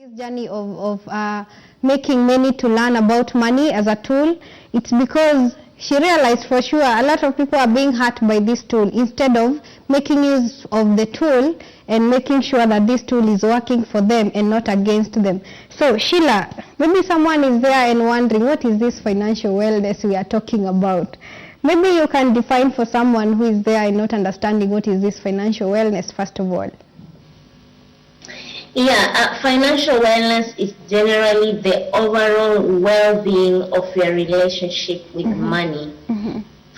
This journey of making many to learn about money as a tool, it's because she realized for sure a lot of people are being hurt by this tool instead of making use of the tool and making sure that this tool is working for them and not against them. So Sheila, maybe someone is there and wondering, what is this financial wellness we are talking about? Maybe you can define for someone who is there and not understanding what is this financial wellness first of all. Yeah, financial wellness is generally the overall well-being of your relationship with money.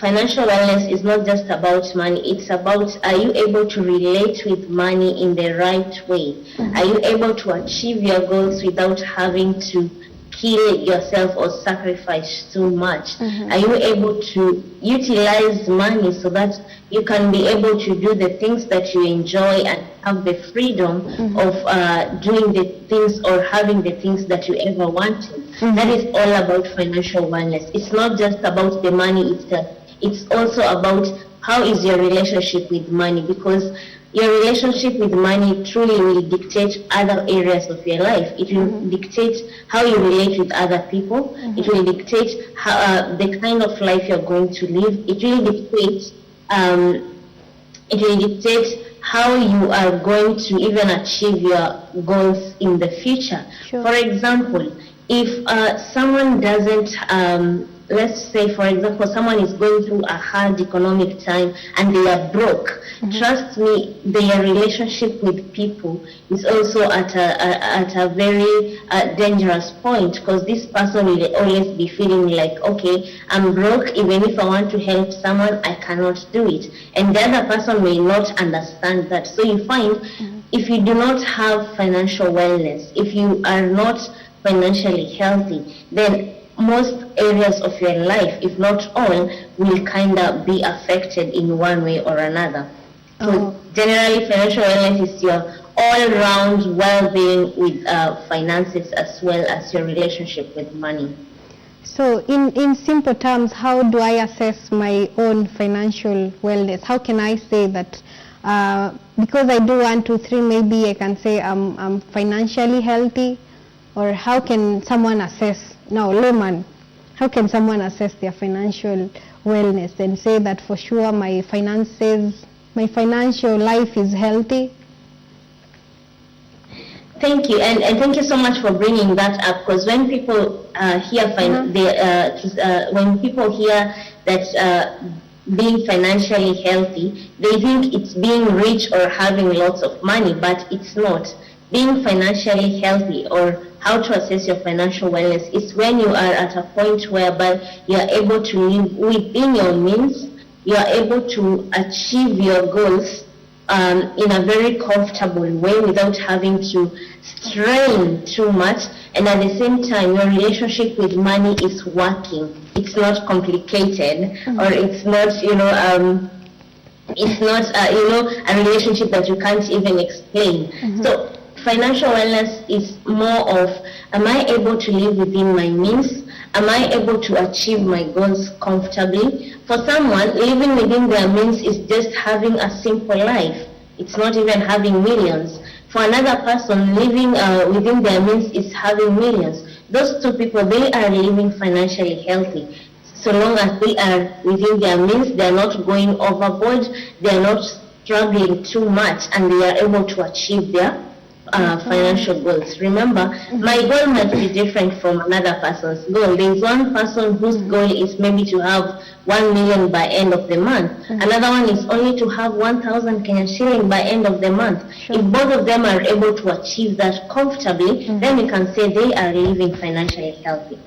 Financial wellness is not just about money, it's about, are you able to relate with money in the right way? Are you able to achieve your goals without having to kill yourself or sacrifice too much? Are you able to utilize money so that you can be able to do the things that you enjoy and have the freedom of doing the things or having the things that you ever wanted? That is all about financial wellness. It's not just about the money itself. It's also about how is your relationship with money, because your relationship with money truly will dictate other areas of your life. It will dictate how you relate with other people. It will dictate how, the kind of life you're going to live. It will dictate how you are going to even achieve your goals in the future. For example, if someone doesn't, let's say for example, someone is going through a hard economic time and they are broke, trust me, their relationship with people is also at a very dangerous point, because this person will always be feeling like, okay, I'm broke, even if I want to help someone, I cannot do it. And the other person may not understand that. So you find, if you do not have financial wellness, if you are not financially healthy, then most areas of your life, if not all, will kind of be affected in one way or another. So generally, financial wellness is your all-round well-being with finances as well as your relationship with money. So in simple terms, how do I assess my own financial wellness? How can I say that because I do 1, 2, 3, maybe I can say I'm financially healthy? Or how can someone assess, now layman, how can someone assess their financial wellness and say that for sure my finances, my financial life is healthy? Thank you, and thank you so much for bringing that up, because when people hear when people hear that being financially healthy, they think it's being rich or having lots of money, but it's not. Being financially healthy, or how to assess your financial wellness, is when you are at a point whereby you are able to live within your means, you are able to achieve your goals in a very comfortable way without having to strain too much, and at the same time your relationship with money is working. It's not complicated, or it's not, it's not a relationship that you can't even explain. So financial wellness is more of, am I able to live within my means? Am I able to achieve my goals comfortably? For someone, living within their means is just having a simple life. It's not even having millions. For another person, living within their means is having millions. Those two people, they are living financially healthy. So long as they are within their means, they are not going overboard, they are not struggling too much, and they are able to achieve their financial goals. Remember, my goal might be different from another person's goal. There is one person whose goal is maybe to have 1 million by end of the month. Another one is only to have 1,000 Kenyan shilling by end of the month. If both of them are able to achieve that comfortably, then we can say they are living financially healthy.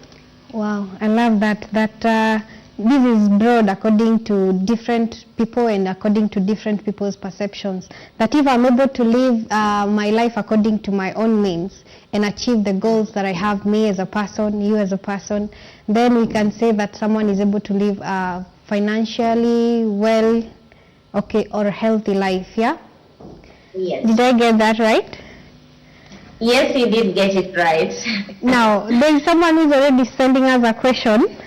Wow, I love that. This is broad according to different people and according to different people's perceptions. That if I'm able to live my life according to my own means and achieve the goals that I have, me as a person, you as a person, then we can say that someone is able to live a financially well, or healthy life, yeah? Yes. Did I get that right? Yes, you did get it right. Now, there is someone who's already sending us a question.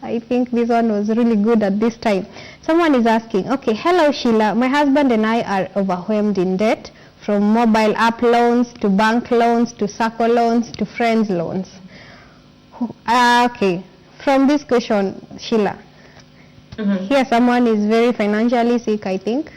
I think this one was really good at this time. Someone is asking, okay, hello Sheila, my husband and I are overwhelmed in debt from mobile app loans to bank loans to circle loans to friends loans. Okay, from this question, Sheila, here someone is very financially sick, I think.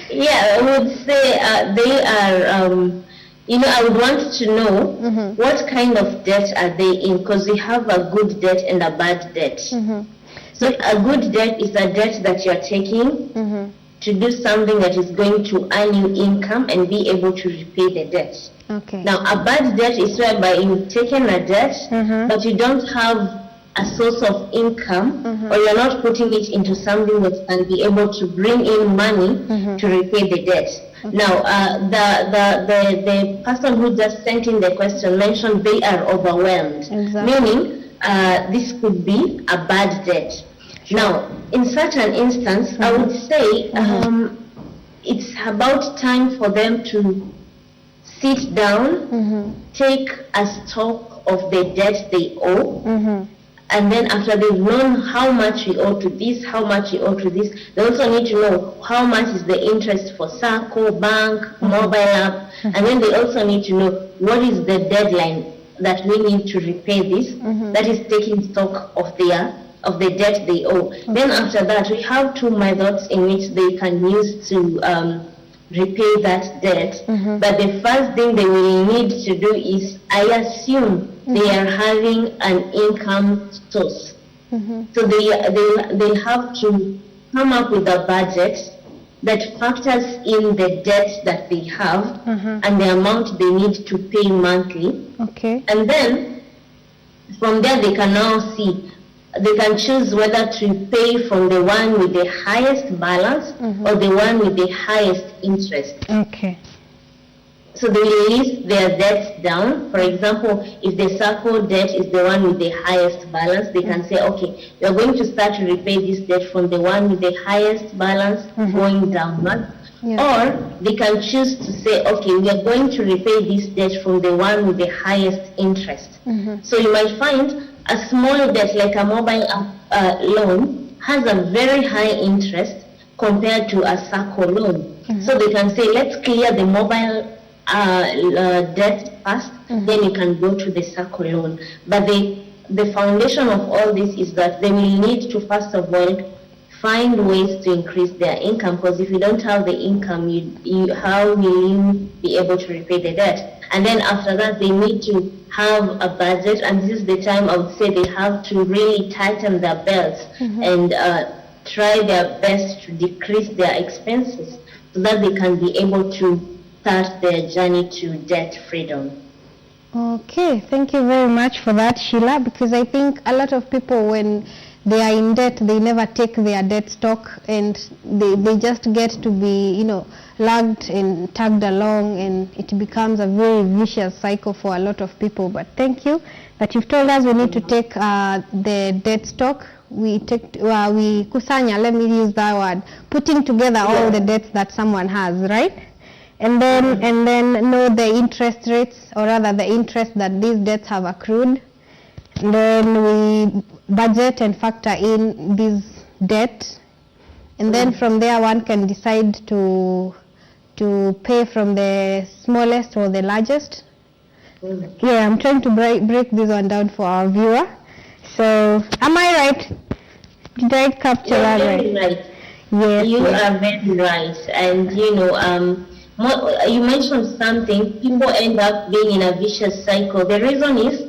Yeah, I would say they are, I would want to know what kind of debt are they in, because we have a good debt and a bad debt. So a good debt is a debt that you're taking to do something that is going to earn you income and be able to repay the debt. Okay. Now, a bad debt is whereby you've taken a debt, but you don't have a source of income, or you're not putting it into something that can be able to bring in money to repay the debt. Now, the person who just sent in the question mentioned they are overwhelmed, meaning this could be a bad debt. Now, in such an instance, I would say it's about time for them to sit down, take a stock of the debt they owe, and then after they've known how much you owe to this, how much you owe to this, they also need to know how much is the interest for SACCO, bank, mobile app, and then they also need to know what is the deadline that we need to repay this, that is taking stock of the debt they owe. Then after that, we have two methods in which they can use to repay that debt. But the first thing they will need to do is, I assume, they are having an income source. So they have to come up with a budget that factors in the debt that they have and the amount they need to pay monthly. Okay. And then from there they can now see, they can choose whether to pay from the one with the highest balance or the one with the highest interest. Okay. So they will list their debts down. For example, if the SACCO debt is the one with the highest balance, they can say, okay, we are going to start to repay this debt from the one with the highest balance going downward. Or they can choose to say, okay, we are going to repay this debt from the one with the highest interest. So you might find a small debt like a mobile loan has a very high interest compared to a SACCO loan. So they can say, let's clear the mobile debt first, then you can go to the SACCO loan. But the foundation of all this is that they will need to first of all find ways to increase their income, because if you don't have the income, how will you be able to repay the debt? And then after that, they need to have a budget, and this is the time I would say they have to really tighten their belts and try their best to decrease their expenses so that they can be able to start their journey to debt freedom. Okay, thank you very much for that, Sheila, because I think a lot of people, when they are in debt, they never take their debt stock, and they just get to be, lagged and tagged along, and it becomes a very vicious cycle for a lot of people. But thank you that you've told us we need to take the debt stock. We kusanya, let me use that word, putting together all the debts that someone has, right? And then know the interest rates, or rather the interest that these debts have accrued. And then we budget and factor in this debt, and then from there one can decide to pay from the smallest or the largest. Yeah, I'm trying to break this one down for our viewer. So, am I right? Did I capture that right? Right. Yes. You are very right, and you mentioned something, people end up being in a vicious cycle. The reason is,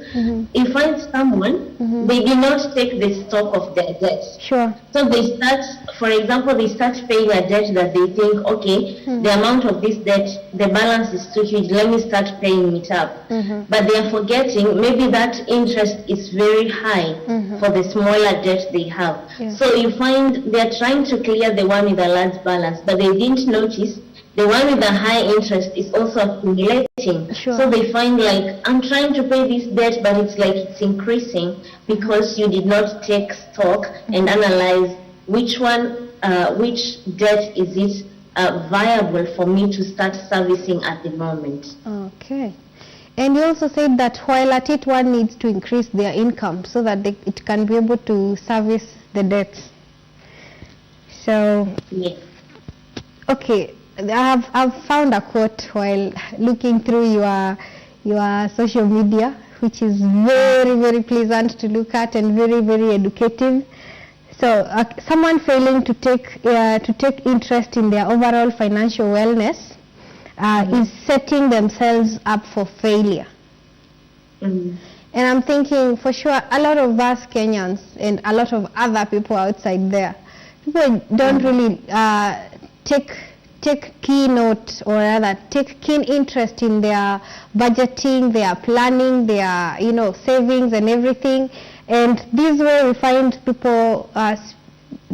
you find someone, they did not take the stock of their debt. Sure. So they start, for example, they start paying a debt that they think, okay, the amount of this debt, the balance is too huge, let me start paying it up. But they are forgetting, maybe that interest is very high for the smaller debt they have. So you find they are trying to clear the one with a large balance, but they didn't notice the one with the high interest is also accumulating. Sure. So they find like, I'm trying to pay this debt, but it's like it's increasing because you did not take stock and analyze which debt is it viable for me to start servicing at the moment. Okay. And you also said that while at it one needs to increase their income so that it can be able to service the debts. So, yes. Okay. I've found a quote while looking through your social media, which is very, very pleasant to look at and very, very educative. So someone failing to take interest in their overall financial wellness is setting themselves up for failure. And I'm thinking, for sure, a lot of us Kenyans and a lot of other people outside there, people don't really take keynote or rather take keen interest in their budgeting, their planning, their savings and everything. And this way we find people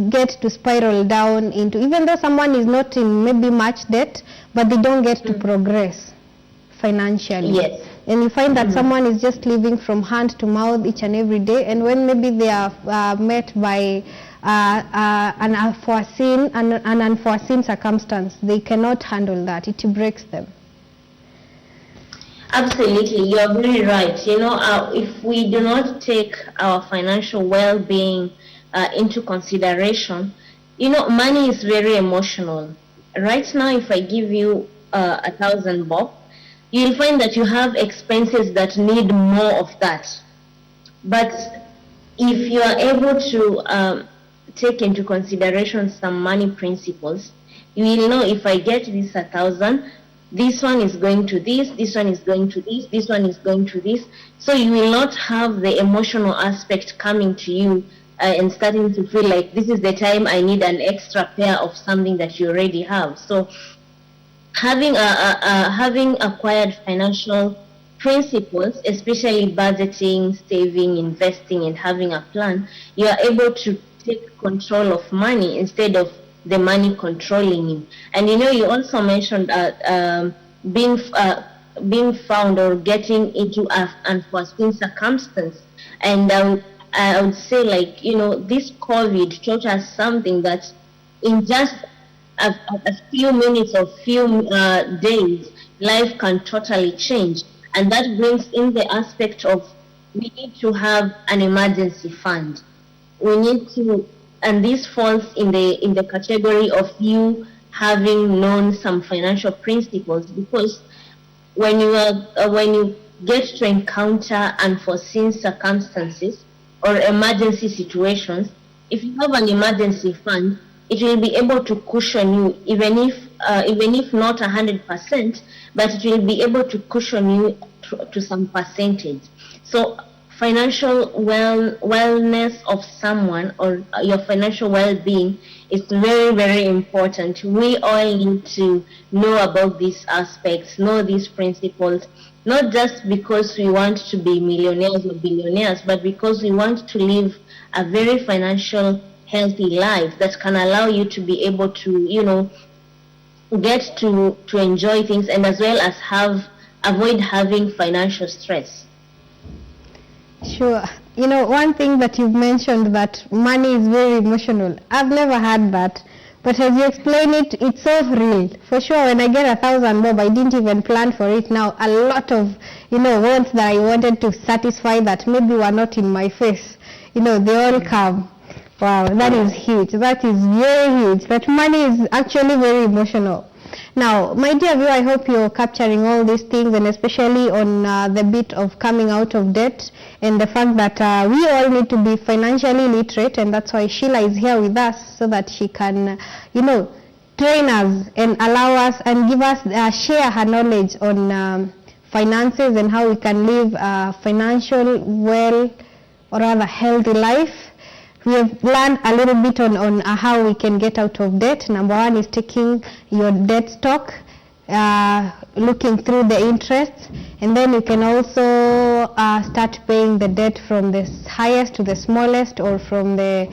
get to spiral down into, even though someone is not in maybe much debt, but they don't get to progress financially. Yes. And you find that someone is just living from hand to mouth each and every day, and when maybe they are met by an unforeseen circumstance, they cannot handle that. It breaks them. Absolutely, you're very right. If we do not take our financial well-being into consideration, money is very emotional. Right now, if I give you 1,000 bob, you'll find that you have expenses that need more of that. But if you are able to take into consideration some money principles, you will know, if I get this 1,000, this one is going to this one is going to this one is going to this. So you will not have the emotional aspect coming to you and starting to feel like this is the time I need an extra pair of something that you already have. So having acquired financial principles, especially budgeting, saving, investing, and having a plan, you are able to take control of money instead of the money controlling you. And you also mentioned being found or getting into an unforeseen circumstance. And I would say, this COVID taught us something that in just a few minutes or few days, life can totally change. And that brings in the aspect of, we need to have an emergency fund. We need to, and this falls in the category of you having known some financial principles, because when you get to encounter unforeseen circumstances or emergency situations, if you have an emergency fund, it will be able to cushion you, even if not 100%, but it will be able to cushion you to some percentage. So financial wellness of someone, or your financial well-being, is very, very important. We all need to know about these aspects, know these principles, not just because we want to be millionaires or billionaires, but because we want to live a very financial, healthy life that can allow you to be able to, get to enjoy things, and as well as avoid having financial stress. Sure. One thing that you've mentioned, that money is very emotional. I've never had that. But as you explain it, it's so real. For sure, when I get 1,000 bob, I didn't even plan for it. Now, a lot of, wants that I wanted to satisfy that maybe were not in my face, they all come. Wow, that is huge. That is very huge. That money is actually very emotional. Now, my dear viewer, I hope you're capturing all these things, and especially on the bit of coming out of debt, and the fact that we all need to be financially literate, and that's why Sheila is here with us, so that she can, train us and allow us and give us, share her knowledge on finances and how we can live a financial, or rather healthy life. We have learned a little bit on how we can get out of debt. Number one is taking your debt stock, looking through the interests, and then you can also start paying the debt from the highest to the smallest, or from the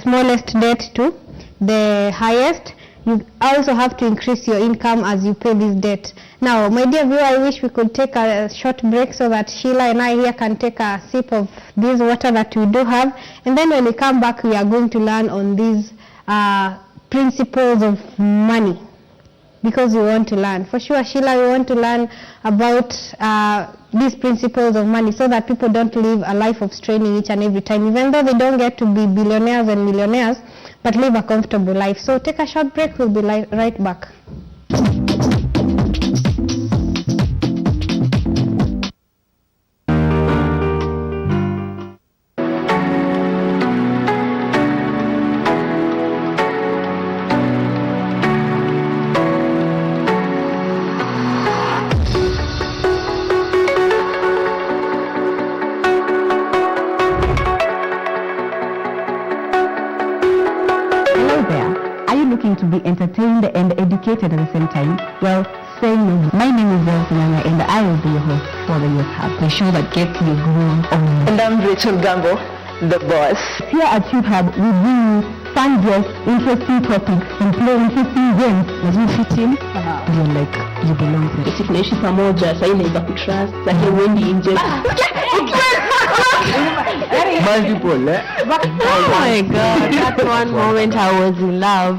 smallest debt to the highest. You also have to increase your income as you pay this debt. Now, my dear viewer, I wish we could take a short break so that Sheila and I here can take a sip of this water that we do have. And then when we come back, we are going to learn on these principles of money, because we want to learn. For sure, Sheila, we want to learn about these principles of money, so that people don't live a life of straining each and every time. Even though they don't get to be billionaires and millionaires, but live a comfortable life. So take a short break, we'll be right back. To be entertained and educated at the same time? Well, say no. My name is Zelfina and I will be your host for the Youth Hub, the show that gets you grown on. And I'm Rachel Gambo, the boss. Here at Youth Hub, we bring you fun guests, interesting topics, and play interesting games. As you fit in, you're like, you belong here. If tunaishi pamoja, sasa inaiba kutrust, sasa wendi nje. Multiple, eh? Oh my God, that one moment I was in love.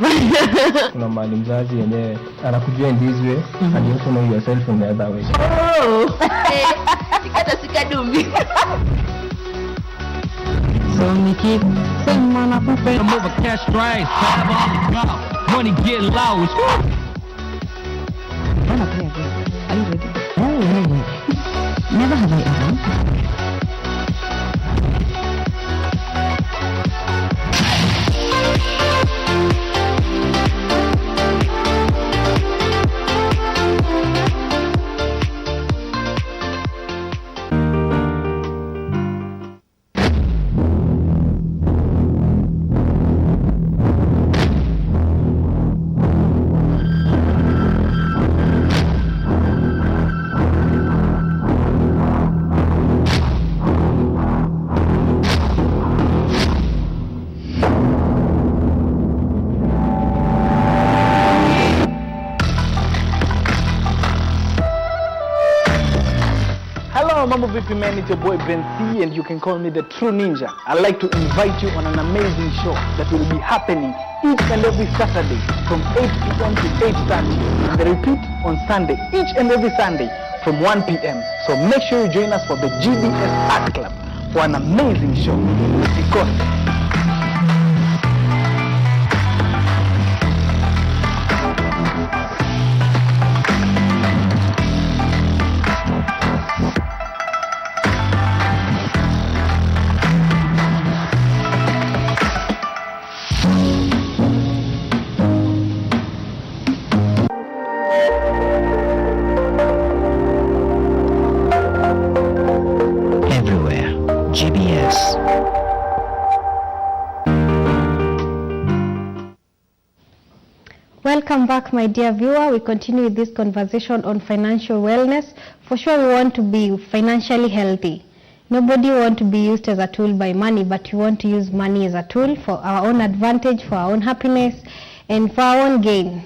Kuna mali mzazi yenyewe anakujua in this way and you also know yourself in the other way. Oh, sikata sikadumbi. So Nikki, same man up for I'm over cash drives, have on the go. Money get lost. Wanna play again? Are you ready? Oh, yeah. Never have I ever. Mambo vipi man, it's your boy Ben C and you can call me the True Ninja. I'd like to invite you on an amazing show that will be happening each and every Saturday from 8 p.m. to 8:30 and the repeat on Sunday, each and every Sunday from 1 p.m. So make sure you join us for the GBS Art Club for an amazing show. Because Welcome back, my dear viewer. We continue with this conversation on financial wellness. For sure, we want to be financially healthy. Nobody wants to be used as a tool by money, but we want to use money as a tool for our own advantage, for our own happiness, and for our own gain.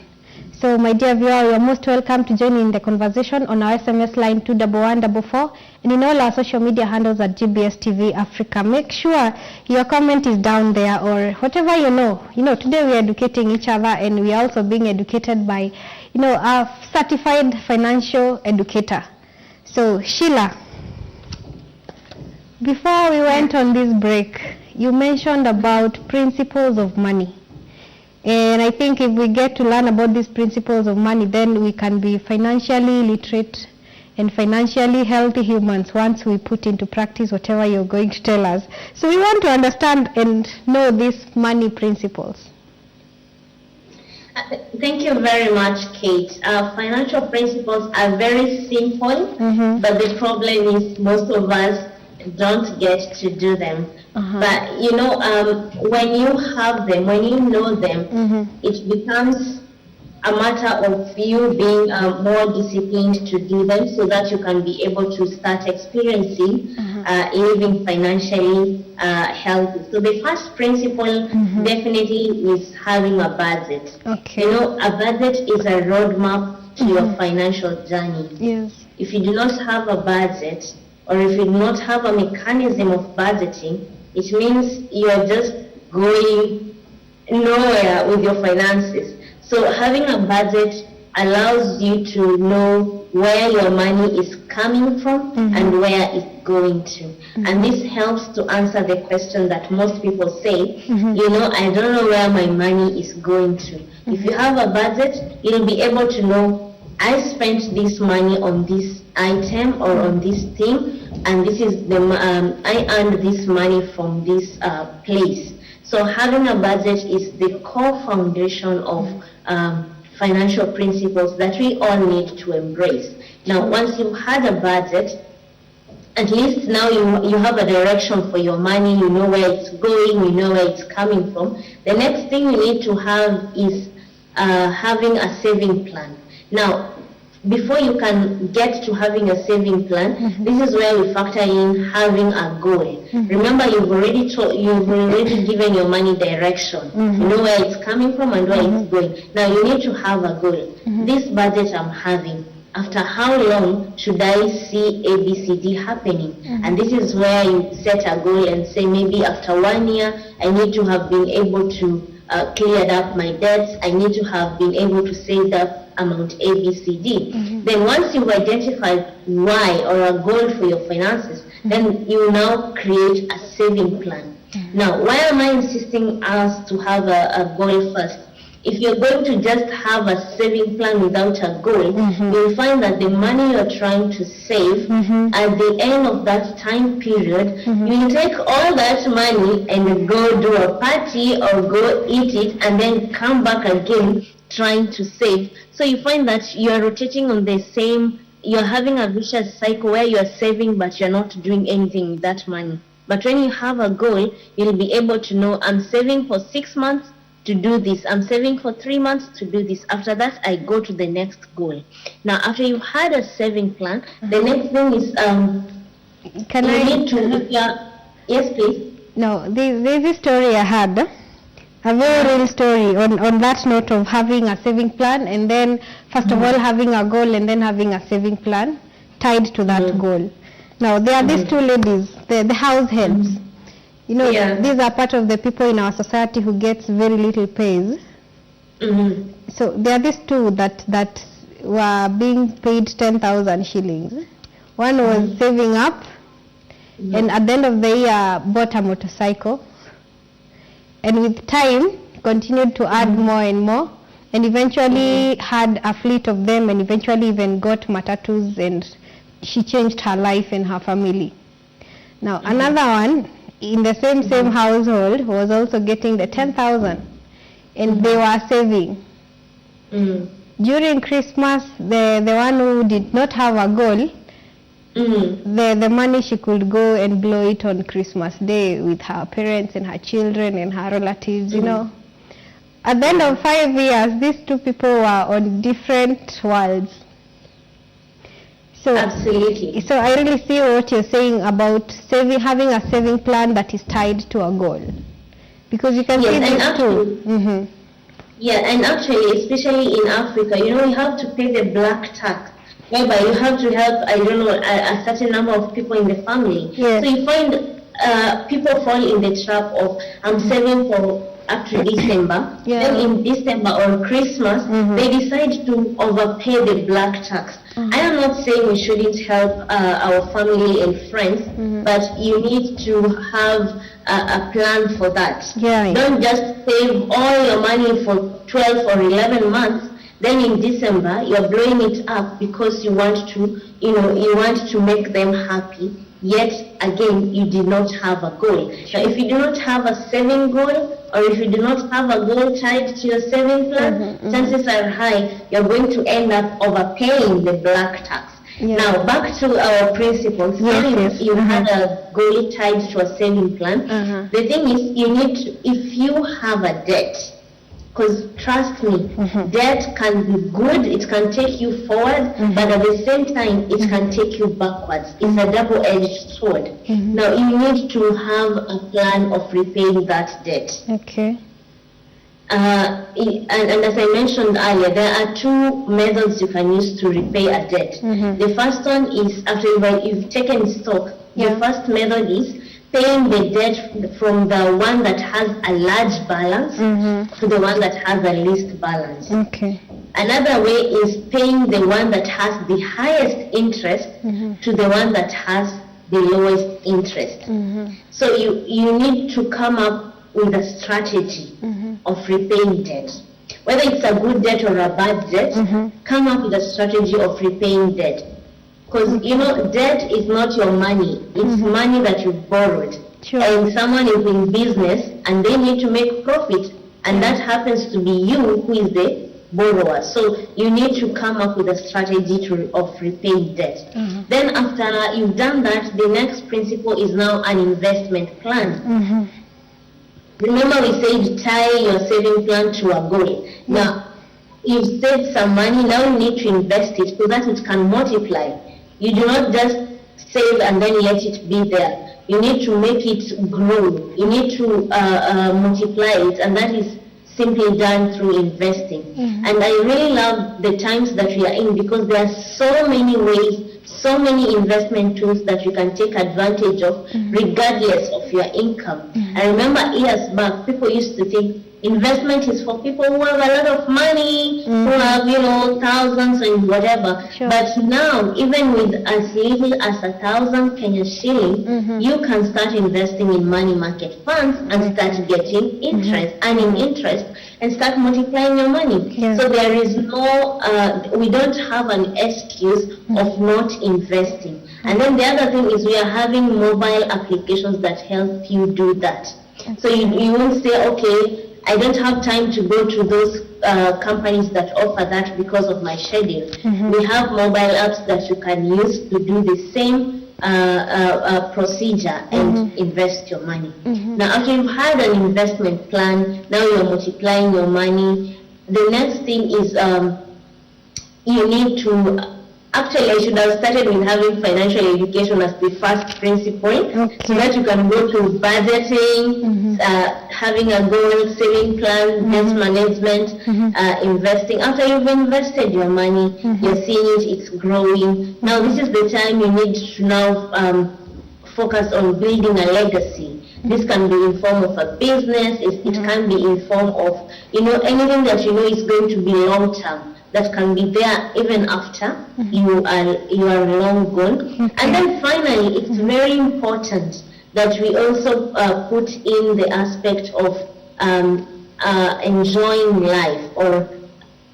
So, my dear viewer, you are most welcome to join in the conversation on our SMS line 21144 and in all our social media handles at GBS TV Africa. Make sure your comment is down there or whatever you know. You know, today we are educating each other and we are also being educated by, you know, a certified financial educator. So, Sheila, before we went on this break, you mentioned about principles of money. And I think if we get to learn about these principles of money, then we can be financially literate and financially healthy humans once we put into practice whatever you're going to tell us. So we want to understand and know these money principles. Thank you very much, Kate. Financial principles are very simple, but the problem is most of us don't get to do them. But you know, when you have them, when you know them, it becomes a matter of you being more disciplined to do them so that you can be able to start experiencing living financially healthy. So the first principle definitely is having a budget. Okay. You know, a budget is a roadmap to your financial journey. Yes. If you do not have a budget, or if you do not have a mechanism of budgeting, it means you are just going nowhere with your finances. So having a budget allows you to know where your money is coming from and where it's going to. And this helps to answer the question that most people say, you know, I don't know where my money is going to. If you have a budget, you'll be able to know, I spent this money on this item or on this thing, and this is the I earned this money from this place. So having a budget is the core foundation of financial principles that we all need to embrace. Now, once you've had a budget, at least now you have a direction for your money, you know where it's going, you know where it's coming from. The next thing you need to have is having a saving plan. Now, before you can get to having a saving plan, this is where we factor in having a goal. Remember, you've already given your money direction. You know where it's coming from and where it's going. Now you need to have a goal. This budget I'm having, after how long should I see ABCD happening? And this is where you set a goal and say, maybe after 1 year, I need to have been able to cleared up my debts. I need to have been able to save that amount ABCD. Then once you've identified why or a goal for your finances, then you now create a saving plan. Now, why am I insisting us to have a goal first? If you're going to just have a saving plan without a goal, you'll find that the money you're trying to save at the end of that time period, you'll take all that money and go do a party or go eat it and then come back again trying to save. So you find that you're rotating on the same, you're having a vicious cycle where you're saving but you're not doing anything with that money. But when you have a goal, you'll be able to know, I'm saving for 6 months to do this, I'm saving for 3 months to do this. After that, I go to the next goal. Now, after you've had a saving plan, the next thing is, yes, please. No, there's a story I had, a very real story on that note of having a saving plan, and then first of all having a goal and then having a saving plan tied to that goal. Now, there are these two ladies, the house helps. You know, these are part of the people in our society who gets very little pays. So there are these two that were being paid 10,000 shillings. One was saving up, and at the end of the year bought a motorcycle, and with time continued to add more and more, and eventually had a fleet of them, and eventually even got matatus, and she changed her life and her family. Now another one in the same household was also getting the 10,000, and they were saving. During Christmas, the one who did not have a goal, the money she could go and blow it on Christmas Day with her parents and her children and her relatives, you know. At the end of 5 years, these two people were on different worlds. So, absolutely. So I really see what you're saying about having a saving plan that is tied to a goal, because you can see this too. Yeah, and actually, especially in Africa, you know, you have to pay the black tax, whereby you have to help, I don't know, a certain number of people in the family. So you find people fall in the trap of, I'm saving for up to December, then in December or Christmas, they decide to overpay the black tax. I am not saying we shouldn't help our family and friends, but you need to have a plan for that. Don't just save all your money for 12 or 11 months, then in December you're blowing it up because you want to, you want to make them happy. Yet again, you did not have a goal. Now, if you do not have a saving goal, or if you do not have a goal tied to your saving plan, chances are high you're going to end up overpaying the black tax. Now, back to our principles. You had a goal tied to a saving plan. The thing is, you need to, if you have a debt, because trust me, debt can be good, it can take you forward, but at the same time, it can take you backwards. It's a double-edged sword. Now, you need to have a plan of repaying that debt. And as I mentioned earlier, there are two methods you can use to repay a debt. The first one is after you've taken stock. The first method is paying the debt from the one that has a large balance to the one that has a least balance. Another way is paying the one that has the highest interest to the one that has the lowest interest. So you need to come up with a strategy of repaying debt. Whether it's a good debt or a bad debt, come up with a strategy of repaying debt. Because, debt is not your money. It's money that you've borrowed. Sure. And someone is in business and they need to make profit. And that happens to be you who is the borrower. So you need to come up with a strategy of repaying debt. Then after you've done that, the next principle is now an investment plan. Remember we said tie your saving plan to a goal. Now, you've saved some money, now you need to invest it so that it can multiply. You do not just save and then let it be there. You need to make it grow. You need to multiply it, and that is simply done through investing. And I really love the times that we are in because there are so many ways, so many investment tools that you can take advantage of regardless of your income. I remember years back, people used to think investment is for people who have a lot of money, who have, thousands and whatever. Sure. But now, even with as little as 1,000 Kenya shilling, you can start investing in money market funds and start getting interest, earning interest, and start multiplying your money. Yeah. So there is no, we don't have an excuse of not investing. And then the other thing is we are having mobile applications that help you do that. So you won't say, okay, I don't have time to go to those companies that offer that because of my schedule. We have mobile apps that you can use to do the same procedure and invest your money. Now, after you've had an investment plan, now you're multiplying your money. The next thing is you need to, actually I should have started with having financial education as the first principle, so that you can go to budgeting, having a goal, saving plan, debt management, investing. After you've invested your money, you're seeing it's growing. Now this is the time you need to now focus on building a legacy. This can be in form of a business, it can be in form of, anything that is going to be long term, that can be there even after you are long gone. And then finally, it's very important that we also put in the aspect of enjoying life, or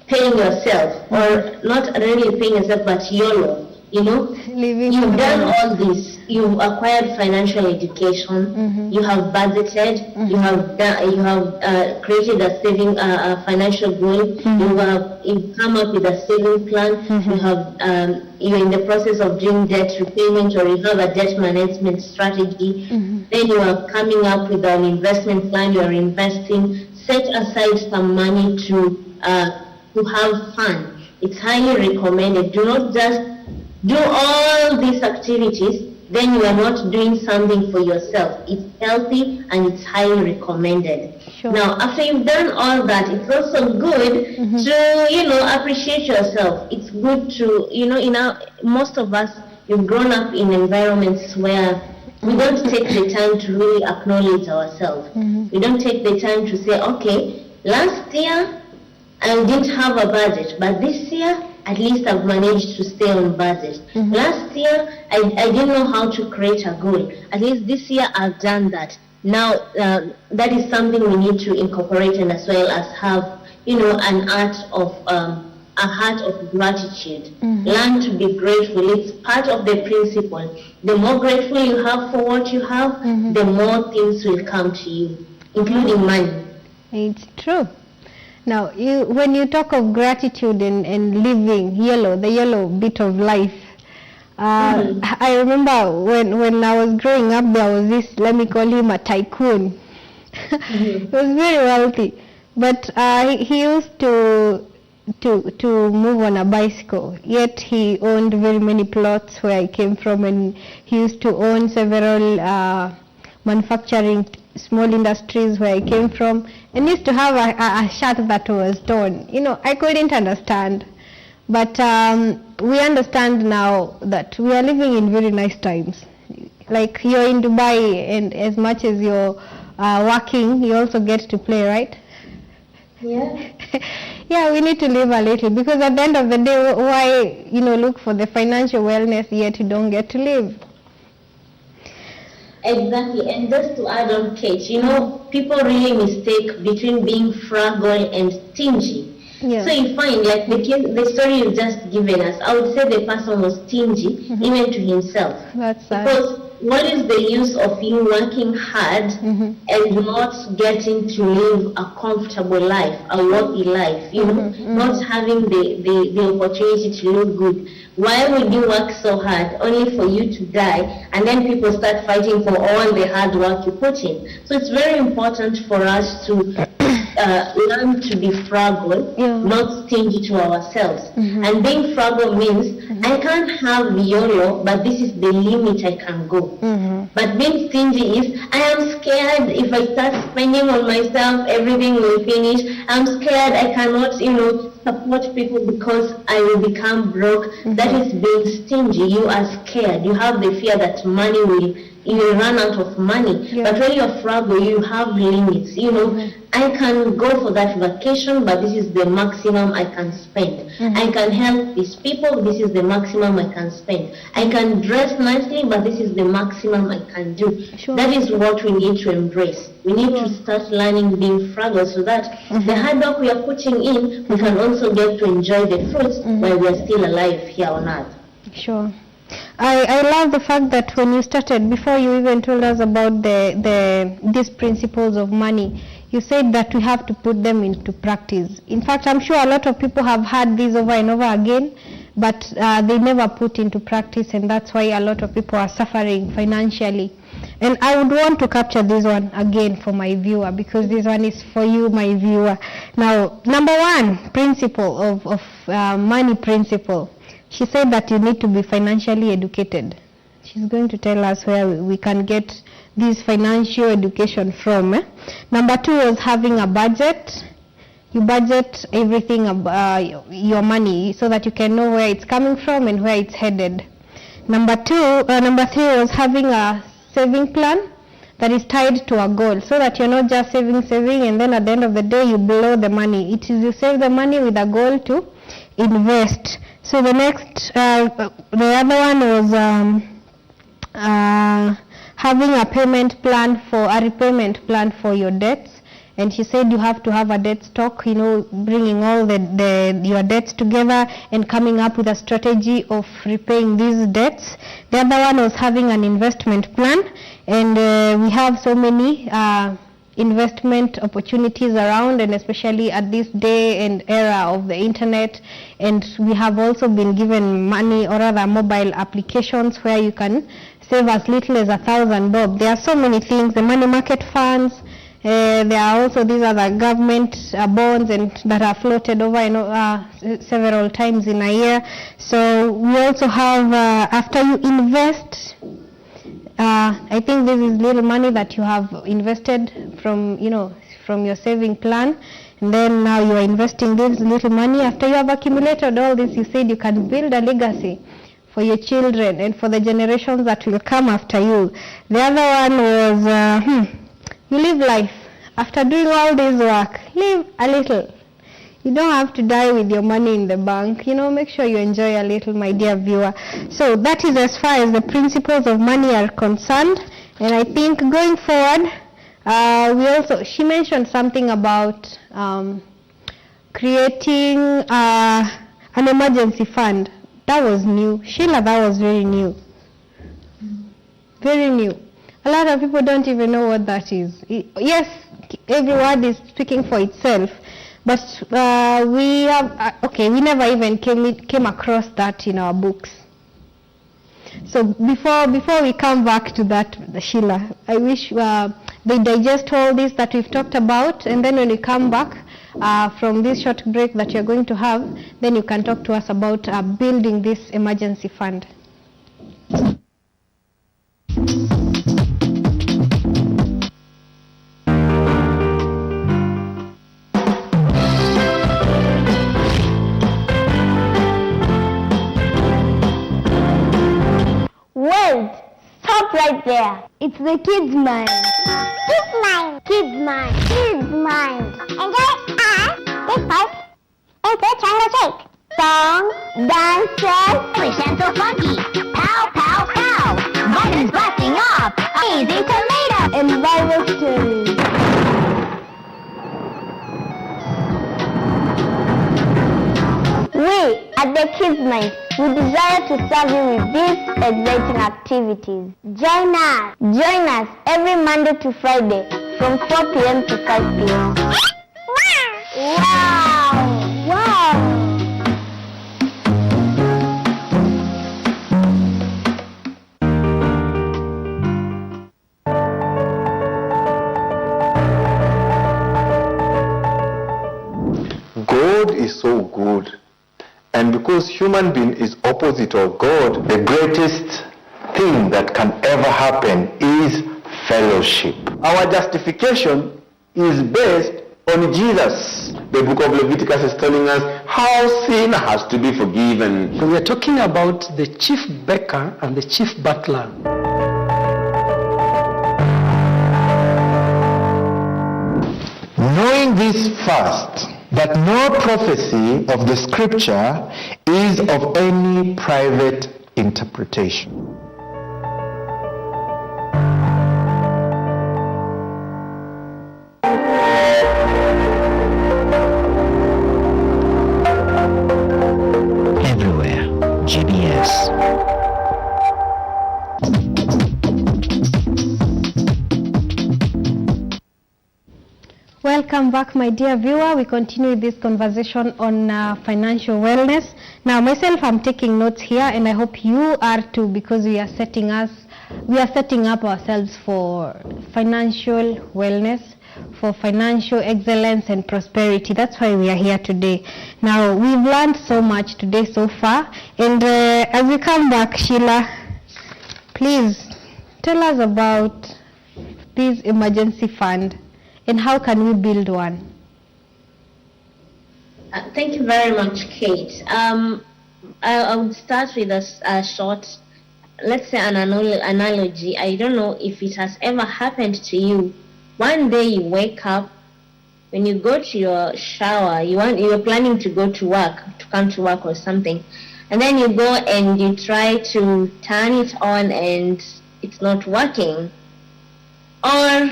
paying yourself, or not really paying yourself, but YOLO. You've done all this. You've acquired financial education. You have budgeted. You have created a saving financial goal. You've come up with a saving plan. You're in the process of doing debt repayment, or you have a debt management strategy. Then you are coming up with an investment plan. You are investing. Set aside some money to have fun. It's highly recommended. Do not just do all these activities, then you are not doing something for yourself. It's healthy and it's highly recommended. Sure. Now, after you've done all that, it's also good to, appreciate yourself. It's good to, most of us, we've grown up in environments where we don't take the time to really acknowledge ourselves. We don't take the time to say, okay, last year I didn't have a budget, but this year, at least I've managed to stay on budget. Last year, I didn't know how to create a goal. At least this year, I've done that. Now, that is something we need to incorporate, and as well as have, an a heart of gratitude. Learn to be grateful. It's part of the principle. The more grateful you have for what you have, the more things will come to you, including money. It's true. Now, when you talk of gratitude and living the yellow bit of life, I remember when I was growing up, there was this, let me call him a tycoon. He was very wealthy, but he used to move on a bicycle, yet he owned very many plots where I came from, and he used to own several manufacturing small industries where I came from, and used to have a shirt that was torn. I couldn't understand, but we understand now that we are living in very nice times. Like, you're in Dubai, and as much as you're working, you also get to play, right? Yeah. Yeah, we need to live a little, because at the end of the day, why, look for the financial wellness yet you don't get to live? Exactly, and just to add on, Kate, people really mistake between being frugal and stingy. Yeah. So you find, like the story you've just given us, I would say the person was stingy even to himself. That's sad. Because what is the use of you working hard and not getting to live a comfortable life, a worthy life, not having the opportunity to look good? Why would you work so hard only for you to die, and then people start fighting for all the hard work you put in? So it's very important for us to learn to be frugal, not stingy to ourselves. And being frugal means I can't have YOLO, but this is the limit I can go. But being stingy is I am scared if I start spending on myself, everything will finish. I'm scared I cannot, support people because I will become broke. That is being stingy. You are scared. You have the fear that money you will run out of money. But when you're frugal, you have limits. I can go for that vacation, but this is the maximum I can spend. I can help these people, this is the maximum I can spend. I can dress nicely, but this is the maximum I can do. That is what we need to embrace. We need to start learning being frugal, so that the hard work we are putting in, we can also get to enjoy the fruits while we are still alive here on earth. Sure. I love the fact that when you started, before you even told us about these principles of money, you said that we have to put them into practice. In fact, I'm sure a lot of people have heard this over and over again, but they never put into practice, and that's why a lot of people are suffering financially. And I would want to capture this one again for my viewer, because this one is for you, my viewer. Now, number one principle of money principle. She said that you need to be financially educated. She's going to tell us where we can get this financial education from. Number two was having a budget. You budget everything your money so that you can know where it's coming from and where it's headed. Number three was having a saving plan that is tied to a goal, so that you're not just saving and then at the end of the day you blow the money. It is you save the money with a goal to invest. So the next, the other one was having a repayment plan for your debts. And she said you have to have a debt stock, bringing all your debts together and coming up with a strategy of repaying these debts. The other one was having an investment plan, and we have so many investment opportunities around, and especially at this day and era of the internet. And we have also been given money, or rather mobile applications, where you can save as little as 1,000 bob. There are so many things, the money market funds. There are also these other government bonds and that are floated over several times in a year. So we also have, after you invest, I think this is little money that you have invested from your saving plan, and then now you are investing this little money. After you have accumulated all this, you said you can build a legacy for your children and for the generations that will come after you. The other one was you live life. After doing all this work, live a little. You don't have to die with your money in the bank. Make sure you enjoy a little, my dear viewer. So that is as far as the principles of money are concerned. And I think going forward, she mentioned something about creating an emergency fund. That was new. Sheila, that was very new. Very new. A lot of people don't even know what that is. Yes, every word is speaking for itself, but we never even came across that in our books. So before we come back to that, Sheila, I wish they digest all this that we've talked about, and then when we come back from this short break that you're going to have, then you can talk to us about building this emergency fund. Wait! Stop right there. It's the kids' mind. Kids' mind. Kids' mind. Kids' mind. And I ask this part. Chungu shake. Song, dances, foolish and so funky. Pow, pow, pow. Buttons blasting off. Easy tomato. And Bible stories. We at the Kids Night, we desire to serve you with these exciting activities. Join us every Monday to Friday from 4 p.m. to 5 p.m. Wow! God is so good. And because human being is opposite of God, the greatest thing that can ever happen is fellowship. Our justification is based on Jesus. The book of Leviticus is telling us how sin has to be forgiven. We are talking about the chief baker and the chief butler. Knowing this first, that no prophecy of the scripture is of any private interpretation. Everywhere, GBS. Welcome back, my dear viewer. We continue this conversation on financial wellness. Now, myself, I'm taking notes here, and I hope you are too, because we are setting up ourselves for financial wellness, for financial excellence and prosperity. That's why we are here today. Now, we've learned so much today so far, and as we come back, Sheila, please tell us about this emergency fund. And how can we build one? Thank you very much, Kate. I would start with a short, let's say an analogy. I don't know if it has ever happened to you. One day you wake up, when you go to your shower, you're planning to go to work, to come to work or something, and then you go and you try to turn it on and it's not working. Or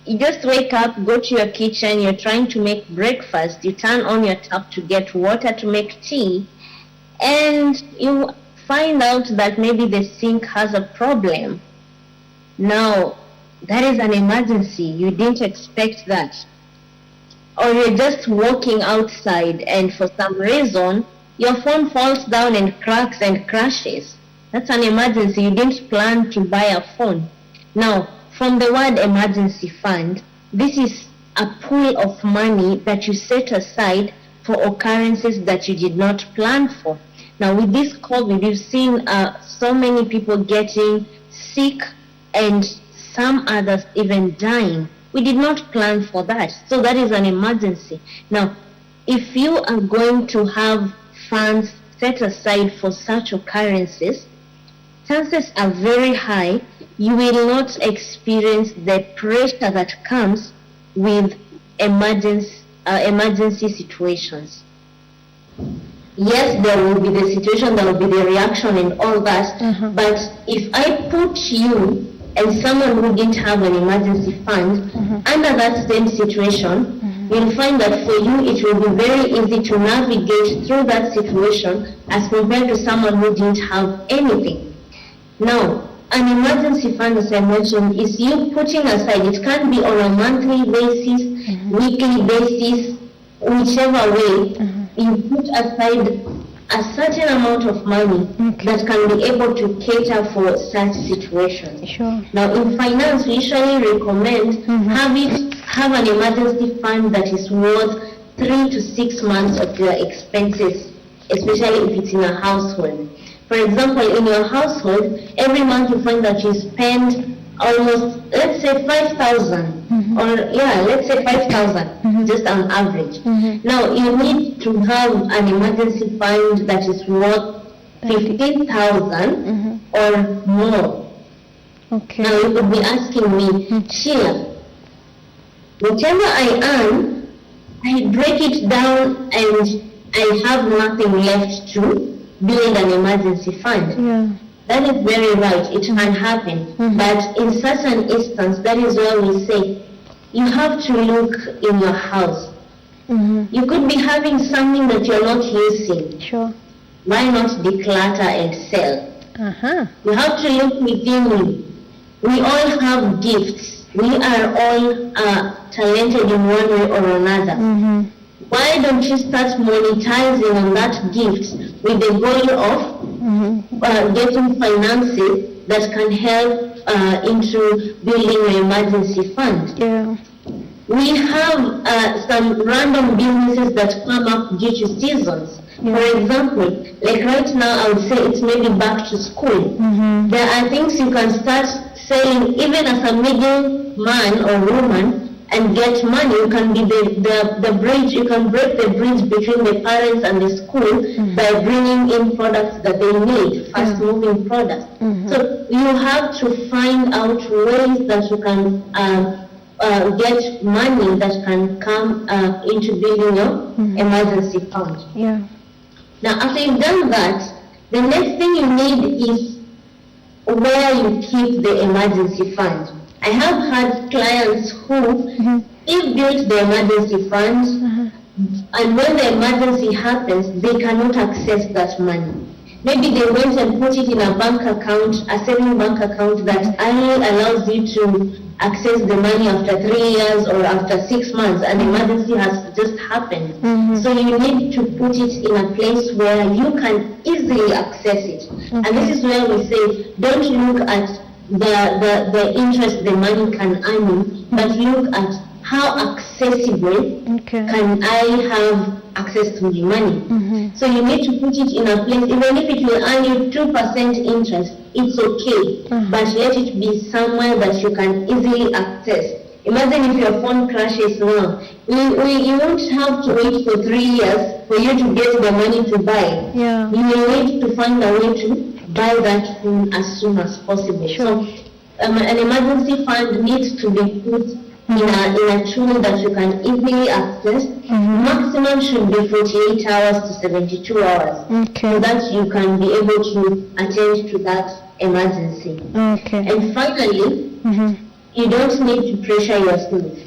you just wake up, go to your kitchen, you're trying to make breakfast, you turn on your tap to get water to make tea, and you find out that maybe the sink has a problem. Now, that is an emergency. You didn't expect that. Or you're just walking outside and for some reason, your phone falls down and cracks and crashes. That's an emergency. You didn't plan to buy a phone. Now, from the word emergency fund, this is a pool of money that you set aside for occurrences that you did not plan for. Now with this COVID, we've seen so many people getting sick and some others even dying. We did not plan for that. So that is an emergency. Now, if you are going to have funds set aside for such occurrences, chances are very high you will not experience the pressure that comes with emergency situations. Yes, there will be the situation, there will be the reaction and all that, but if I put you and someone who didn't have an emergency fund under that same situation, you'll find that for you it will be very easy to navigate through that situation as compared to someone who didn't have anything. Now, an emergency fund, as I mentioned, is you putting aside, it can be on a monthly basis, weekly basis, whichever way, you put aside a certain amount of money that can be able to cater for such situations. Sure. Now, in finance, we usually recommend have an emergency fund that is worth 3 to 6 months of your expenses, especially if it's in a household. For example, in your household, every month you find that you spend almost, let's say 5,000, or let's say 5,000, just on average. Now, you need to have an emergency fund that is worth 15,000 or more. Okay. Now, you could be asking me, Sheila, whatever I earn, I break it down and I have nothing left to build an emergency fund. Yeah. That is very right. It can happen. But in certain instances, that is why we say you have to look in your house. You could be having something that you're not using. Sure. Why not declutter and sell? You have to look within you. We all have gifts. We are all talented in one way or another. Why don't you start monetizing on that gift with the goal of getting finances that can help into building an emergency fund? Yeah. We have some random businesses that come up due to seasons. For example, like right now, I would say it's maybe back to school. There are things you can start selling even as a middle man or woman and get money. You can be the bridge, you can break the bridge between the parents and the school by bringing in products that they need, fast moving products. So you have to find out ways that you can get money that can come into building your emergency fund. Yeah. Now, after you've done that, the next thing you need is where you keep the emergency fund. I have had clients who they've built the emergency fund, and when the emergency happens, they cannot access that money. Maybe they went and put it in a bank account, a saving bank account that only allows you to access the money after 3 years or after 6 months, and emergency has just happened. So you need to put it in a place where you can easily access it. And this is where we say, don't look at the interest the money can earn you, but look at how accessible can I have access to the money. So you need to put it in a place, even if it will earn you 2% interest, it's okay, but let it be somewhere that you can easily access. Imagine if your phone crashes now, you won't have to wait for 3 years for you to get the money to buy. You will need to find a way to buy that phone as soon as possible. So an emergency fund needs to be put in a tool that you can easily access. Maximum should be 48 hours to 72 hours, so that you can be able to attend to that emergency. And finally, you don't need to pressure yourself.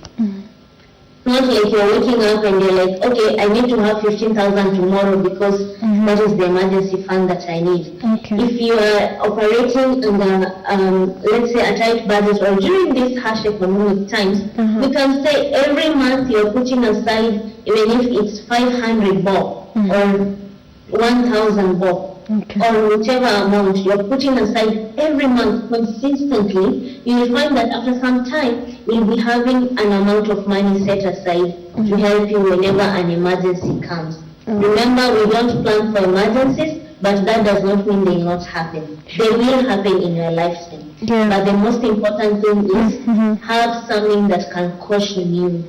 Not like you're waking up and you're like, okay, I need to have 15,000 tomorrow because that is the emergency fund that I need. If you are operating under, let's say, a tight budget or during these harsh economic times, we can say every month you're putting aside, even if it's 500 bob or 1,000 bob. Or whichever amount you're putting aside every month consistently, you will find that after some time you'll be having an amount of money set aside to help you whenever an emergency comes. Remember, we don't plan for emergencies, but that does not mean they will not happen. They will happen in your lifetime. But the most important thing is have something that can caution you.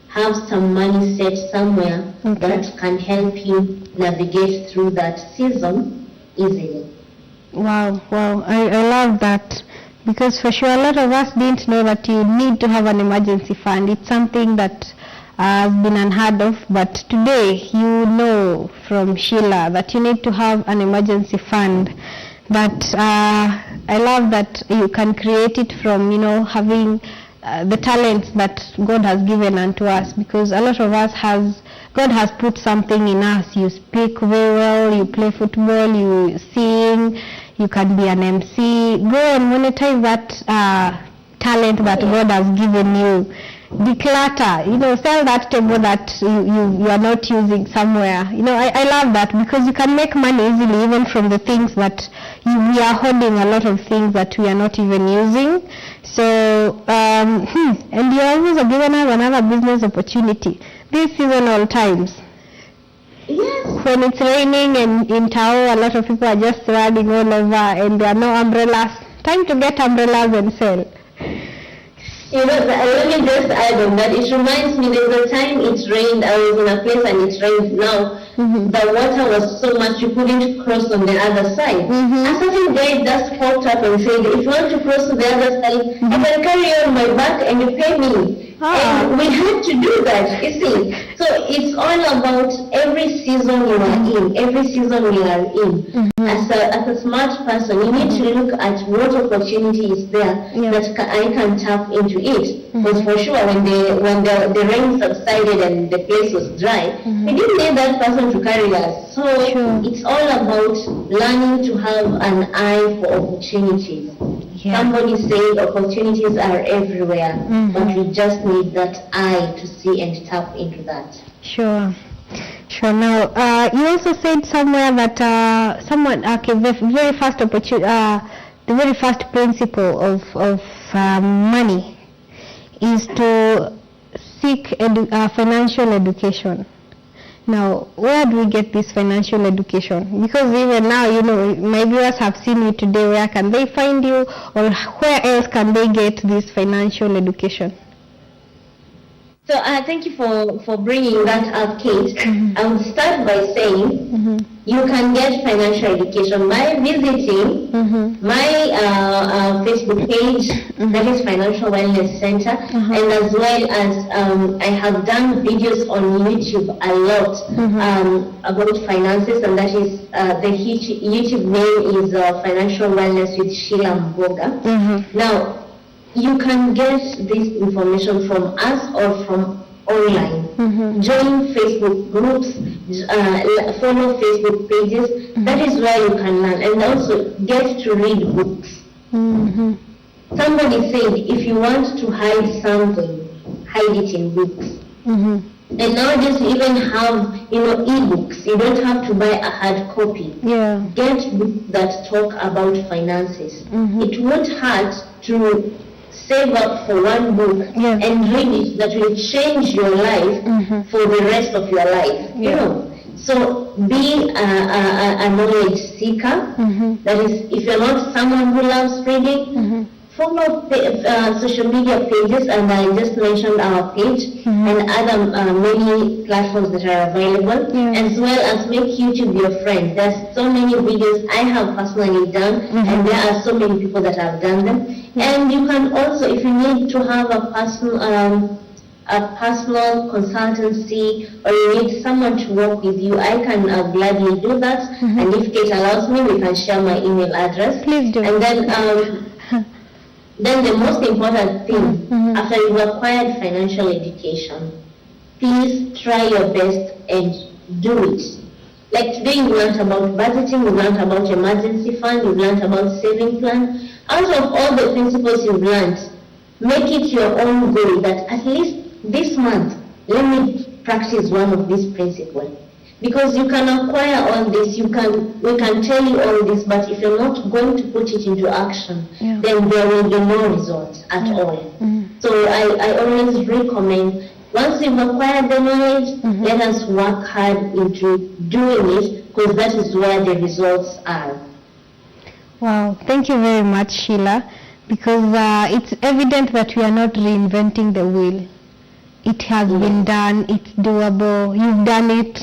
Have some money set somewhere that can help you navigate through that season easily. Wow, I love that, because for sure a lot of us didn't know that you need to have an emergency fund. It's something that has been unheard of, but today you know from Sheila that you need to have an emergency fund. That I love that you can create it from, having the talents that God has given unto us, because a lot of us God has put something in us. You speak very well, you play football, you sing, you can be an MC. Go and monetize that talent that God has given you. Declutter, sell that table that you are not using somewhere. I love that, because you can make money easily even from the things that we are holding, a lot of things that we are not even using. So, and you also given us another business opportunity. These seasonal times. Yes. When it's raining and in Tao, a lot of people are just running all over and there are no umbrellas. Time to get umbrellas and sell. Let me just add on that. It reminds me, there's a time it rained, I was in a place and it rained now. The water was so much you couldn't cross on the other side. A certain guy just popped up and said, if you want to cross to the other side, I can carry you on my back and you pay me. And we had to do that, you see. So it's all about every season you are in, every season we are in. As a smart person, you need to look at what opportunity is there that I can tap into it. Because for sure, when the rain subsided and the place was dry, we didn't need that person to carry us. So it's all about learning to have an eye for opportunities. Somebody said opportunities are everywhere, but we just need that eye to see and tap into that. Sure. Now, you also said somewhere that the very first opportunity, the very first principle of money is to seek financial education. Now, where do we get this financial education? Because even now, my viewers have seen you today. Where can they find you, or where else can they get this financial education? So thank you for bringing that up, Kate. I would start by saying you can get financial education by visiting my Facebook page, that is Financial Wellness Center, and as well as I have done videos on YouTube a lot about finances, and that is the YouTube name is Financial Wellness with Sheila Mboga. Now, you can get this information from us or from online. Join Facebook groups, follow Facebook pages. That is where you can learn, and also get to read books. Somebody said if you want to hide something, hide it in books. And nowadays you even have e-books. You don't have to buy a hard copy. Get books that talk about finances. It won't hurt to save up for one book and read it that will change your life for the rest of your life. So be a knowledge seeker. That is, if you're not someone who loves reading, follow social media pages, and I just mentioned our page and other many platforms that are available, as well as make YouTube your friend. There's so many videos I have personally done, and there are so many people that have done them. And you can also, if you need to have a personal consultancy, or you need someone to work with you, I can gladly do that. And if Kate allows me, we can share my email address. Please do. And then the most important thing, after you've acquired financial education, please try your best and do it. Like today you learned about budgeting, you learned about emergency fund, you learned about saving plan. Out of all the principles you've learned, make it your own goal that at least this month, let me practice one of these principles. Because you can acquire all this, we can tell you all this, but if you're not going to put it into action, then there will be no results at all. So I always recommend, once you've acquired the knowledge, let us work hard into doing it, because that is where the results are. Wow, thank you very much, Sheila, because it's evident that we are not reinventing the wheel. It has been done, it's doable, you've done it,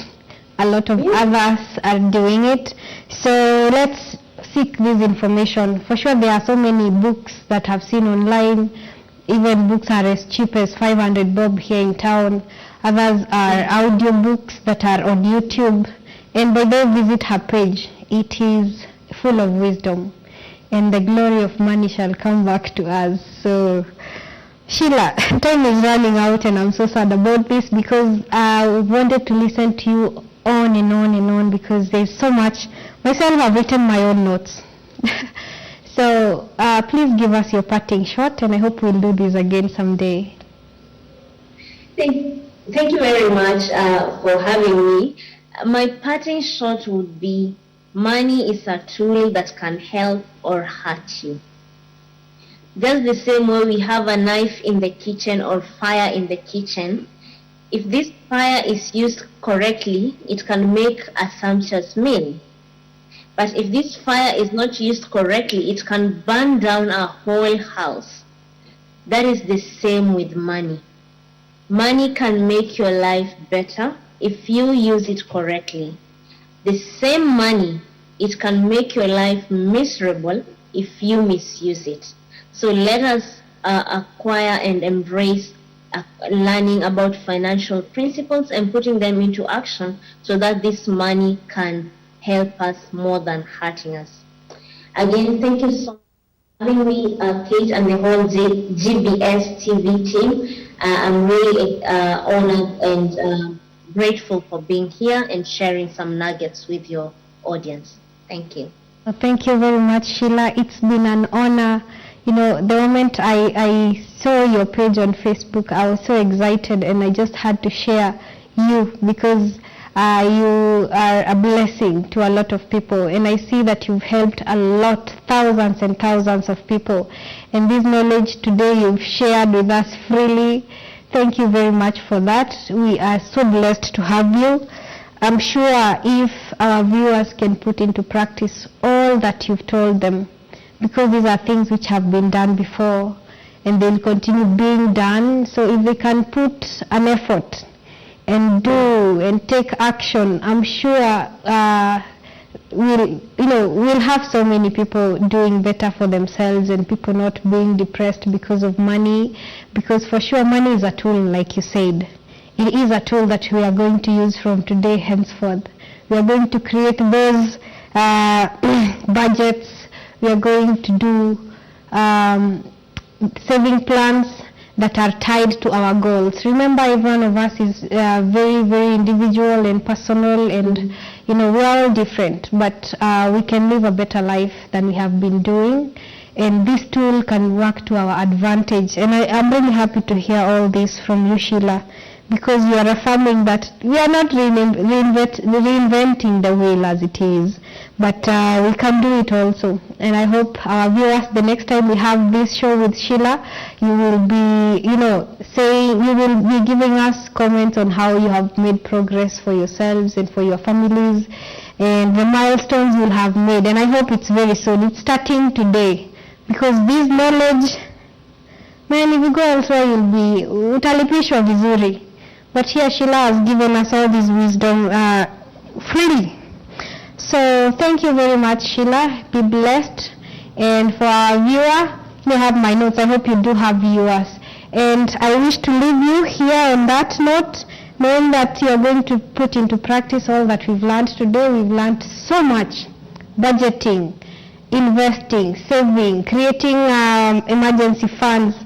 a lot of others are doing it. So let's seek this information. For sure there are so many books that I've seen online. Even books are as cheap as 500 bob here in town. Others are audio books that are on YouTube. And by the way, visit her page. It is full of wisdom. And the glory of money shall come back to us. So, Sheila, time is running out, and I'm so sad about this, because I wanted to listen to you on and on and on, because there's so much. Myself, I've written my own notes. So please give us your parting shot, and I hope we'll do this again someday. Thank you very much for having me. My parting shot would be, money is a tool that can help or hurt you. Just the same way we have a knife in the kitchen or fire in the kitchen, if this fire is used correctly, it can make a sumptuous meal. But if this fire is not used correctly, it can burn down a whole house. That is the same with money. Money can make your life better if you use it correctly. The same money, it can make your life miserable if you misuse it. So let us acquire and embrace learning about financial principles and putting them into action so that this money can help us more than hurting us. Again, thank you so much for having me, Kate, and the whole GBS TV team. I'm really honored and grateful for being here and sharing some nuggets with your audience. Thank you. Thank you very much, Sheila. It's been an honor. You know, the moment I saw your page on Facebook, I was so excited and I just had to share you because you are a blessing to a lot of people. And I see that you've helped a lot, thousands and thousands of people. And this knowledge today you've shared with us freely. Thank you very much for that. We are so blessed to have you. I'm sure if our viewers can put into practice all that you've told them, because these are things which have been done before and they'll continue being done. So if they can put an effort and do and take action, I'm sure we'll have so many people doing better for themselves and people not being depressed because of money, because for sure money is a tool, like you said. It is a tool that we are going to use from today henceforth. We are going to create those budgets. We are going to do saving plans that are tied to our goals. Remember, every one of us is very, very individual and personal, and we're all different, but we can live a better life than we have been doing, and this tool can work to our advantage. And I'm really happy to hear all this from you, Sheila, because you are affirming that we are not reinventing the wheel as it is, but we can do it also. And I hope our viewers, the next time we have this show with Sheila, you will be, saying, you will be giving us comments on how you have made progress for yourselves and for your families, and the milestones you'll have made. And I hope it's very soon. It's starting today, because this knowledge, man, if you go elsewhere, you'll be utalipishwa vizuri. But here Sheila has given us all this wisdom freely. So thank you very much, Sheila. Be blessed. And for our viewer, you have my notes. I hope you do have viewers. And I wish to leave you here on that note, knowing that you are going to put into practice all that we've learned today. We've learned so much. Budgeting, investing, saving, creating emergency funds,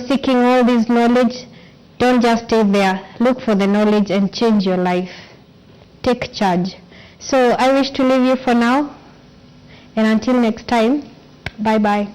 seeking all this knowledge. Don't just stay there. Look for the knowledge and change your life. Take charge. So I wish to leave you for now. And until next time, bye-bye.